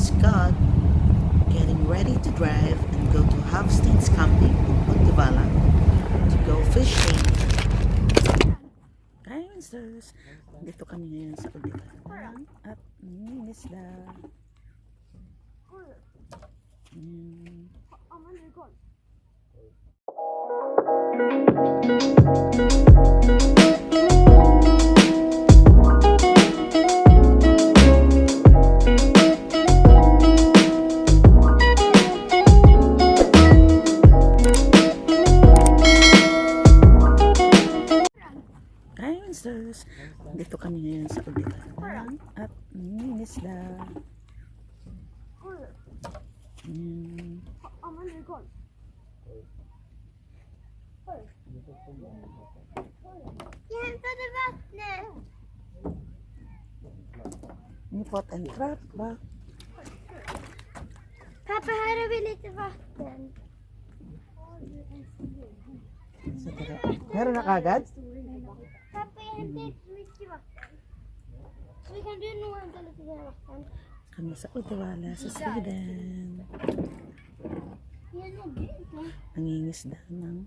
Scott getting ready to drive and go to HAFSTENS Camping in to go fishing. Hi, monsters! Dito kami ngayon sa Udivalla at isda. Dito kami ngayon sa Udivalla at isda. Ni pot and trap ba? Papa, how do we lick the vatten? Meron na kagad? Papa, you have to reach the vatten. We can do no one to lick the vatten. Kami sa Udivalla sa Sweden. Nangingisda ng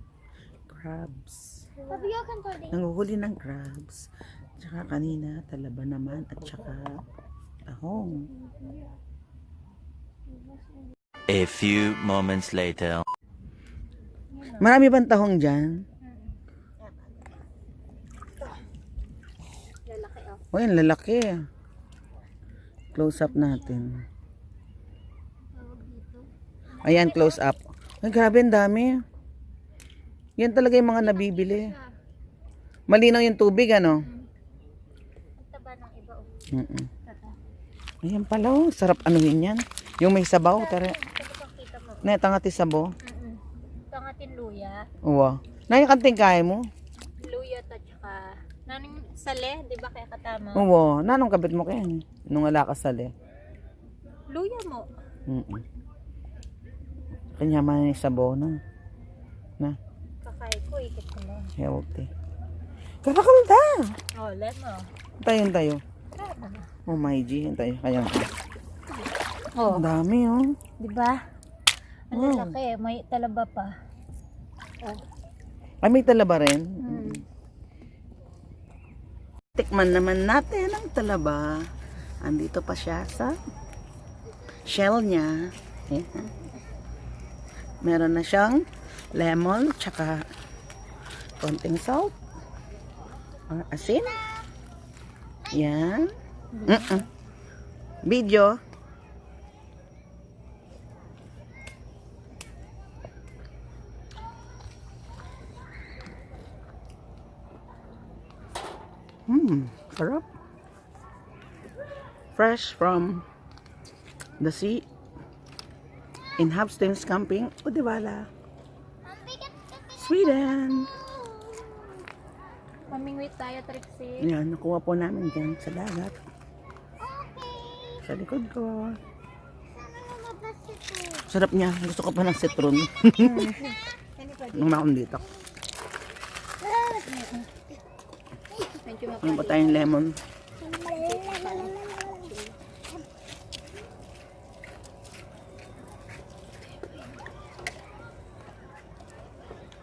crabs. Papa, you can throw it. Nanguhuli ng crabs. Tsaka kanina talaba naman at tsaka tahong. A few moments later. Marami bang tahong dyan? Lalaki oh. O yan, lalaki. Close up natin. Ayan, close up. Ay, grabe, ang dami. Yan talaga yung mga nabibili. Malinaw yung tubig, ano? Taba ng iba oh. Ayan pala, oh. Sarap anuhin yan. Yung may sabaw, tara. Na, tangati sabo. Tangatin luya. Uwa. Na yung kanting kaya mo? Luya at saka naning sale, di ba kaya katama? Uwa. Nanong kabit mo kaya? Nung ala ka sali. Luya mo. Kanya man yung sabaw na. Na. Kakay ko, ikit ko lang. Healthy. Karakalda! Oh, lemon. Tayo. Oh my G. Tayo. Kaya. Oh, Ang dami, oh. di ba? Ang laki, may talaba pa. Oh. Ay, may talaba rin. Tikman naman natin ang talaba. Andito pa siya sa shell niya. Meron na siyang lemon, tsaka konting salt. Asin. Yan. Video. Sarap. Fresh from the sea in HAFSTENS Camping Udivalla, Sweden. Mamingwit tayo, Trixie. Yan, nakuha po namin dyan sa dagat. Sa likod ko. Sarap niya. Gusto ko pa ng citron. Nung maon dito. Ano ba tayong lemon?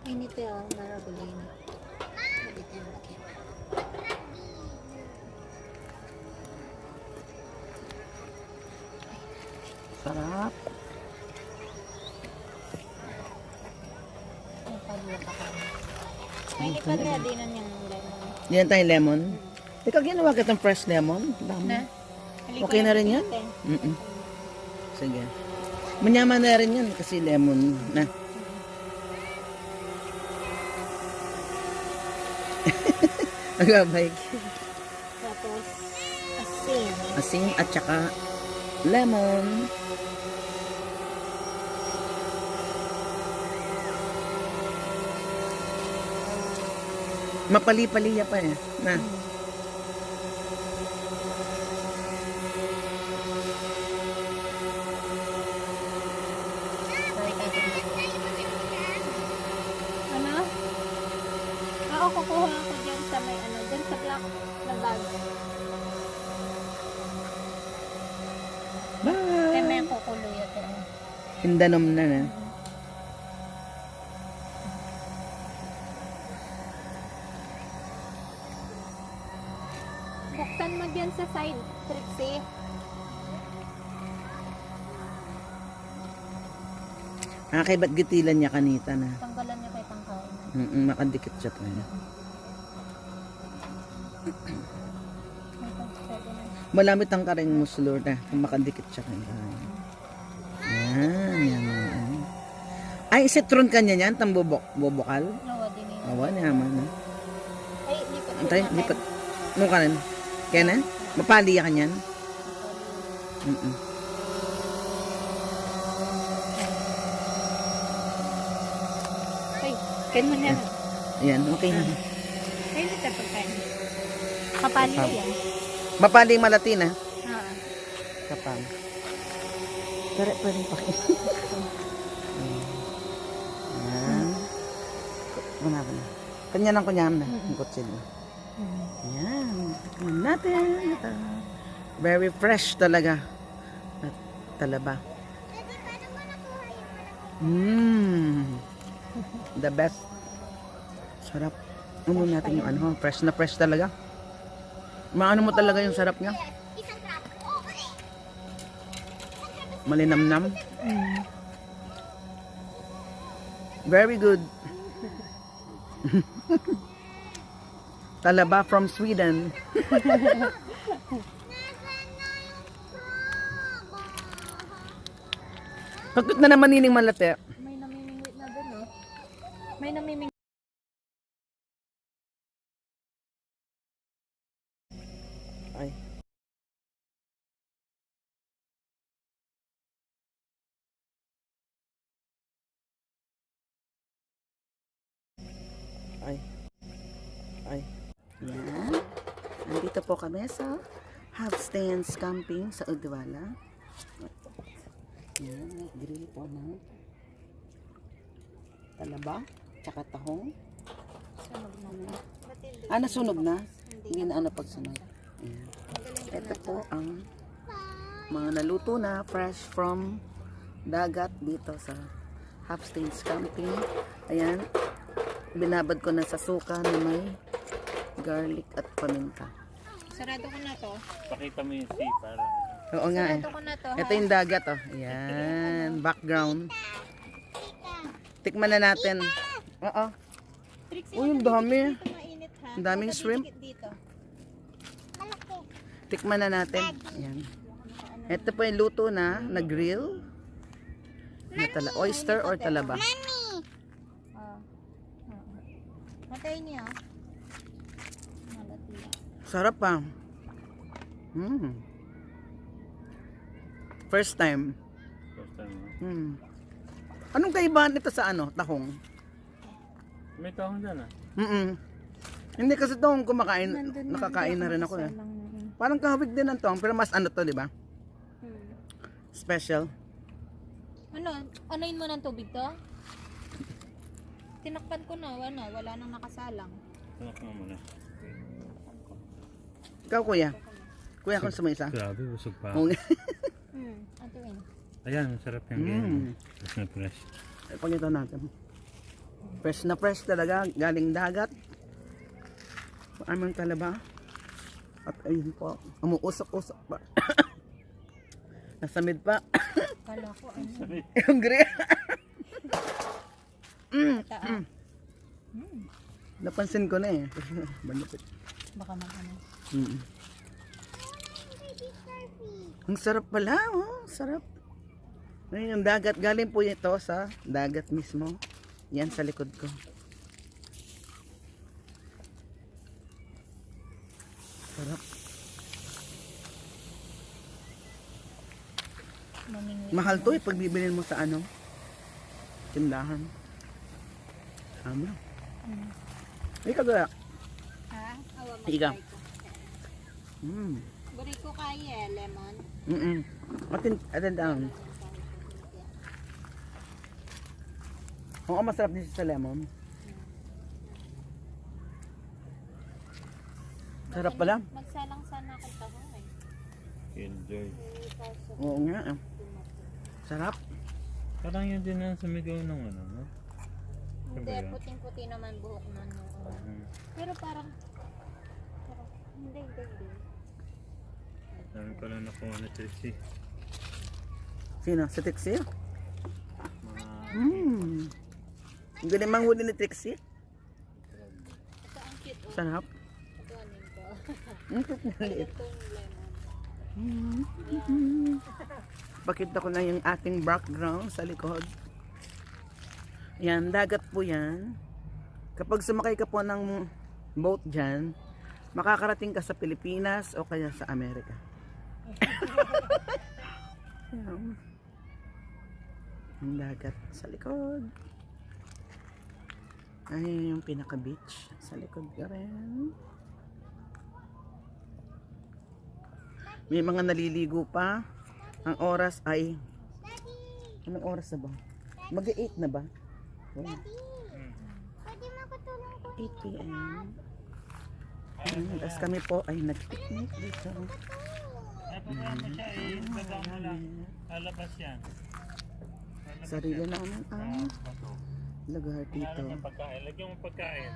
Ini tuh yang beli ini. Sarap. May ipada din yang lemon. Yan tayong lemon. Ikaw ginawa kitang fresh lemon. Na? Okay na rin yan? Sige. Manyaman na rin yan kasi lemon na. Nagabay. Tapos asin. Asin at saka lemon. Mapali-paliya pa eh. Na. Ano? Oo, kukuha ako dyan sa may ano, dyan sa black na bag. Bye! Hindanom na na. Buksan mo dyan sa side, Trixie. Kay ba't gitilan niya kanita na? Tanggalan niya kay pangkain. Makadikit siya tayo. May pangkain. Malamit ang karing muslor na. Makadikit siya kanita. Yan. Ay, citron kanya yan? Tambubokal? Nawa din yun. Awa, naman. Ay, lipat. Antay, lipat. Ano ka rin? Kaya na? Mapali ka niyan? Ay, kain mo na. Ayan, okay na. Ay, hindi tayo pagkain. Kapali yan. Mapali yung malati na. Oo. Kapal. Pero pwedeng pakis. Ayan. Wala ka na. Kanya lang kunyam na. Ang kutsilyo. Ayan. Tignan natin. Ito. Very fresh talaga. At talaba. The best. Sarap. Ano natin yung ano. Fresh na fresh talaga. Maano mo talaga yung sarap niya. Malinamnam. Very good. Talaba from Sweden. Bakit na naman nining malate? May namimingwit na dun, oh. May namimingwit. Ay. Ay. Yan. Nandito po kami sa HAFSTENS Camping sa Udwala. Yan. Grill po ng talaba. Tsaka tahong. Sunog na. Nasunog na? Hindi na ano pagsunog. Yan. Ito po ang mga naluto na fresh from dagat dito sa HAFSTENS Camping. Ayan. Binabad ko na sa suka na may garlic at paminta. Sarado ko na to. Pakita mo yung sea para... Oo nga eh. Sarado ko na to, Ito yung dagat oh. Ayan. Background. Tikman na natin. Oo. Trixie, Uy, yung dami. dito mainit, ha? Ang daming shrimp. Dikit dito. Tikman na natin. Ayan. Ito po yung luto na grill. Na oyster or talaba. Matay niya. Malati. Sarap pa. First time. First time, no? Anong kaibahan nito sa ano? Tahong? May tahong dyan, ah. Hindi kasi tahong kumakain. Nakakain na rin ako eh. Parang kahawig din ang tahong. Pero mas ano to, di ba? Special. Ano? Anoin mo ng tubig to? Tinakpan ko na. Wala nang nakasalang. Tanak mo muna. Ikaw kuya. Kuya kung sa may isa. Grabe, busog pa. Oo. Ato yun. Ayan, masarap yung ganyan. Fresh na fresh. Pagkita natin. Fresh na fresh talaga. Galing dagat. Amang talaba. At ayun po. Umuusok-usok pa. Nasamid pa. Kala ko ano. Yung grill. Taa. Napansin ko na eh. Malupit. Baka mag-ano. Ang sarap pala, oh. Sarap. Ngayon, yung dagat. Galing po ito sa dagat mismo. Yan sa likod ko. Sarap. Mamingwit. Mahal to eh pag bibilin mo sa ano. Tindahan. Tama. Ikaw gaya. Ha? Awa mo. Ikaw. Buri ko kaya lemon. Atin down. Oo, masarap din sa lemon. Sarap pala. Magsalang sana akong tahong eh. Enjoy. Oo nga. Sarap. Parang yun din ang sumigaw ng ano, no? Hindi, Sabi yun? puting-puti naman buhok nun. Pero parang, hindi. Dami pala nakuha na Trixie. Sino? Si Trixie? Mga Ang galing manghuli ni Trixie. ito ang cute. Oh. Sarap. Ito anin ko. Ang maliit. Ito yung lemon. Pakita ko na yung ating background sa likod. Yan, dagat po yan. Kapag sumakay ka po ng boat dyan, makakarating ka sa Pilipinas o kaya sa Amerika. Yan. Ang dagat sa likod. Ayun yung pinaka-beach sa likod ka rin. May mga naliligo pa. Ang oras ay anong oras na ba? Mag-8 na ba? Oh, Pwede makatulong ko. 8 p.m. Tapos kami po ay nag-picnic dito. Napagawa mo siya eh. Baba mo lang. Lalabas yan. Sarili namin ang lugar dito. Lagyan mo pagkain. Lagyan mo pagkain.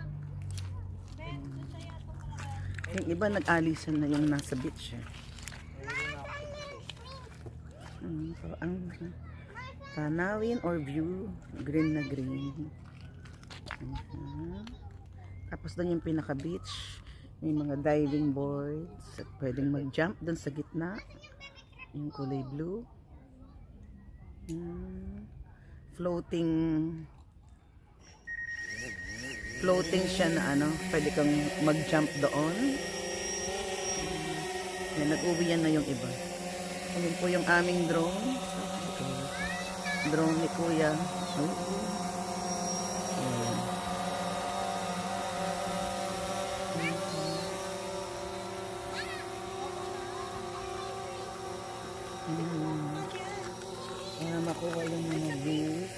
Yung iba nag-alisan na yung nasa beach eh. So, ang tanawin or view, green na green. Tapos doon yung pinaka beach, may mga diving boards at pwedeng mag-jump doon sa gitna, yung kulay blue. Floating siya na ano, pwede kang mag-jump doon. Yan, nag-uwi yan na yung iba. Ayun po yung aming drone. Drone ni Kuya. Ayan. Para makuha yung mga views.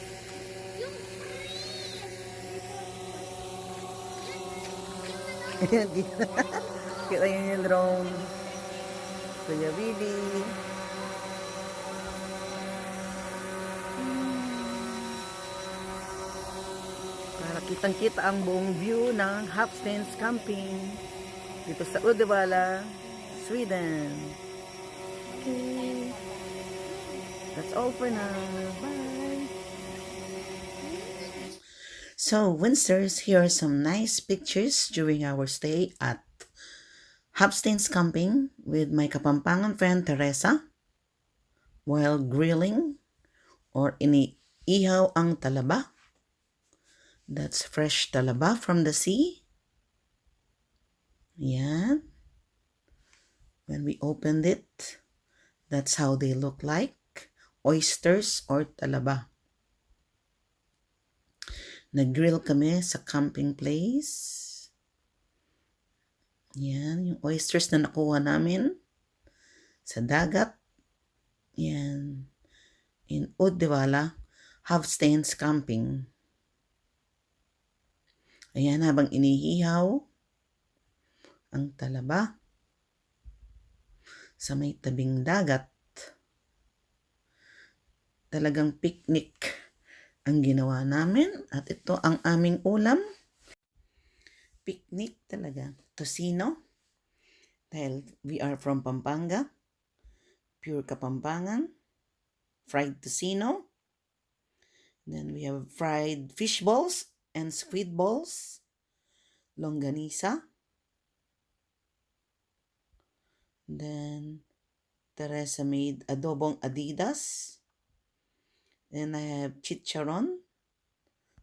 Kita yun yung drone. Kuya Willie. Para kitang-kita ang buong view ng HAFSTENS Camping dito sa Uddevalla, Sweden. Okay. That's all for now. Bye. So, Winsters, here are some nice pictures during our stay at HAFSTENS Camping with my Kapampangan friend Teresa while grilling or iniihaw ang talaba. That's fresh talaba from the sea. Yan. When we opened it, that's how they look like. Oysters or talaba. Nag-grill kami sa camping place. Yan, yung oysters na nakuha namin sa dagat. Yan. In Uddevalla, HAFSTENS Camping. Ayan, habang inihihaw ang talaba sa may tabing dagat. Talagang picnic ang ginawa namin. At ito ang aming ulam. Picnic talaga. Tocino. Dahil we are from Pampanga. Pure Kapampangan. Fried tocino. Then we have fried fish balls and squid balls. Longganisa. Then Teresa made adobong Adidas. Then I have chicharon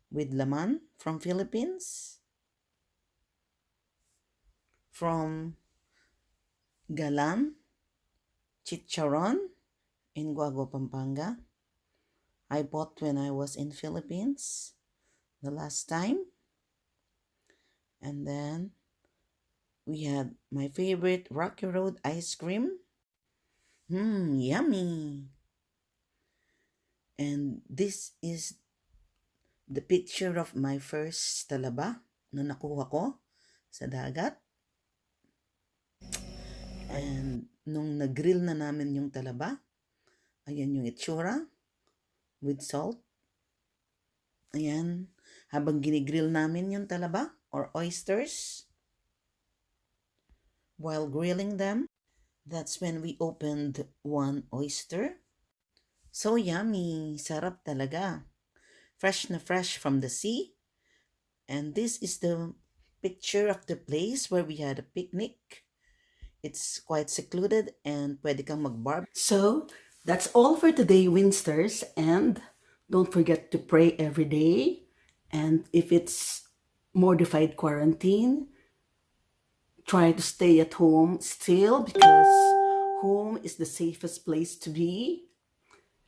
with laman from Philippines. From Galan, chicharon in Guago, Pampanga. I bought when I was in Philippines the last time. And then we had my favorite Rocky Road ice cream. Yummy. And this is the picture of my first talaba na nakuha ko sa dagat. And nung nag-grill na namin yung talaba, ayan yung itsura. with salt. Ayan. Habang ginigrill namin yung talaba or oysters. While grilling them, that's when we opened one oyster. So yummy. Sarap talaga. Fresh na fresh from the sea. And this is the picture of the place where we had a picnic. It's quite secluded and pwede kang mag-barb. So, that's all for today, Winsters. And don't forget to pray every day. And if it's modified quarantine, try to stay at home still because home is the safest place to be.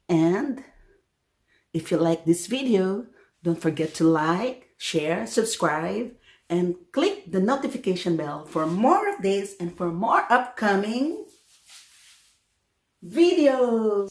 And if you like this video, don't forget to like, share, subscribe, and click the notification bell for more updates and for more upcoming videos.